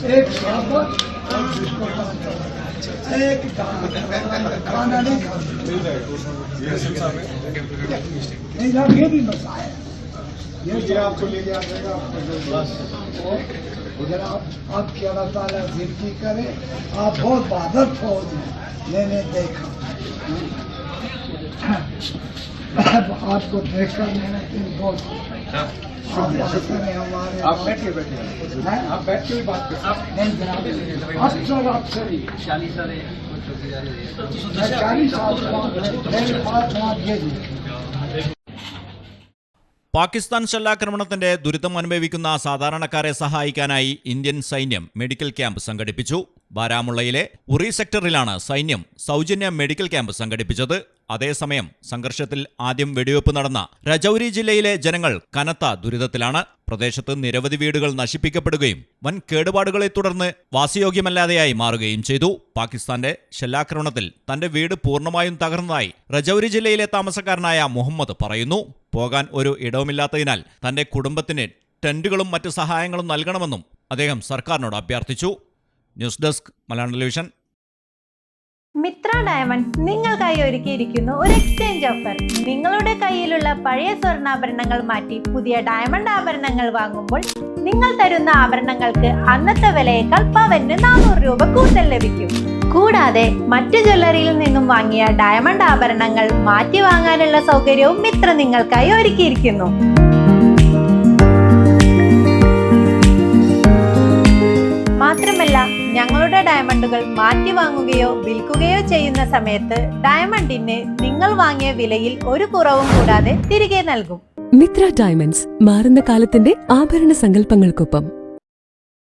एक शरबत एक खाना नहीं खाना ये भी मसा है। ये आपको लेके आ जाएगा उधर आपकी अल्लाह ताला जिंदगी करे। आप बहुत बहादुर फौज हैं, मैंने देखा आपको देखकर मैंने बहुत हमारे आप बैठ के आप बैठ के भी बात कर अफसर 40 പാകിസ്ഥാൻ ഷെല്ലാക്രമണത്തിന്റെ ദുരിതം അനുഭവിക്കുന്ന സാധാരണക്കാരെ സഹായിക്കാനായി ഇന്ത്യൻ സൈന്യം മെഡിക്കൽ ക്യാമ്പ് സംഘടിപ്പിച്ചു. ബാരാമുള്ളയിലെ ഉറി സെക്ടറിലാണ് സൈന്യം സൗജന്യ മെഡിക്കൽ ക്യാമ്പ് സംഘടിപ്പിച്ചത്. അതേസമയം സംഘർഷത്തിൽ ആദ്യം വെടിവെപ്പ് നടന്ന രജൌരി ജില്ലയിലെ ജനങ്ങൾ കനത്ത ദുരിതത്തിലാണ്. പ്രദേശത്ത് നിരവധി വീടുകൾ നശിപ്പിക്കപ്പെടുകയും വൻ കേടുപാടുകളെ തുടർന്ന് വാസയോഗ്യമല്ലാതെയായി മാറുകയും ചെയ്തു. പാകിസ്ഥാന്റെ ഷെല്ലാക്രമണത്തിൽ തന്റെ വീട് പൂർണ്ണമായും തകർന്നതായി രജൌരി ജില്ലയിലെ താമസക്കാരനായ മുഹമ്മദ് പറയുന്നു. പോകാൻ ഒരു ഇടവുമില്ലാത്തതിനാൽ തന്റെ കുടുംബത്തിന് ടെന്റുകളും മറ്റ് സഹായങ്ങളും നൽകണമെന്നും അദ്ദേഹം സർക്കാരിനോട് അഭ്യർത്ഥിച്ചു. News desk Malayalam television. Mithra diamond നിങ്ങൾക്കായി ഒരുക്കിയിരിക്കുന്നു ഒരു എക്സ്ചേഞ്ച് ഓഫർ. നിങ്ങളുടെ കയ്യിലുള്ള പഴയ സ്വർണ്ണാഭരണങ്ങൾ മാറ്റി പുതിയ ഡയമണ്ട് ആഭരണങ്ങൾ വാങ്ങുമ്പോൾ നിങ്ങൾ തരുന്ന ആഭരണങ്ങൾക്ക് അന്നത്തെ വിലയേക്കാൾ പവന് 400 രൂപ കൂടുതൽ ലഭിക്കും. കൂടാതെ മറ്റു ജ്വല്ലറിയിൽ നിന്നും വാങ്ങിയ ഡയമണ്ട് ആഭരണങ്ങൾ മാറ്റി വാങ്ങാനുള്ള സൗകര്യവും മിത്ര നിങ്ങൾക്കായി ഒരുക്കിയിരിക്കുന്നു. മാത്രമല്ല, ഞങ്ങളുടെ ഡയമണ്ടുകൾ മാറ്റി വാങ്ങുകയോ വിൽക്കുകയോ ചെയ്യുന്ന സമയത്ത് ഡയമണ്ടിന് നിങ്ങൾ വാങ്ങിയ വിലയിൽ ഒരു കുറവും കൂടാതെ തിരികെ നൽകും. മിത്ര ഡയമണ്ട്സ്, മാറുന്ന കാലത്തിന്റെ ആഭരണ സങ്കല്പങ്ങൾക്കൊപ്പം.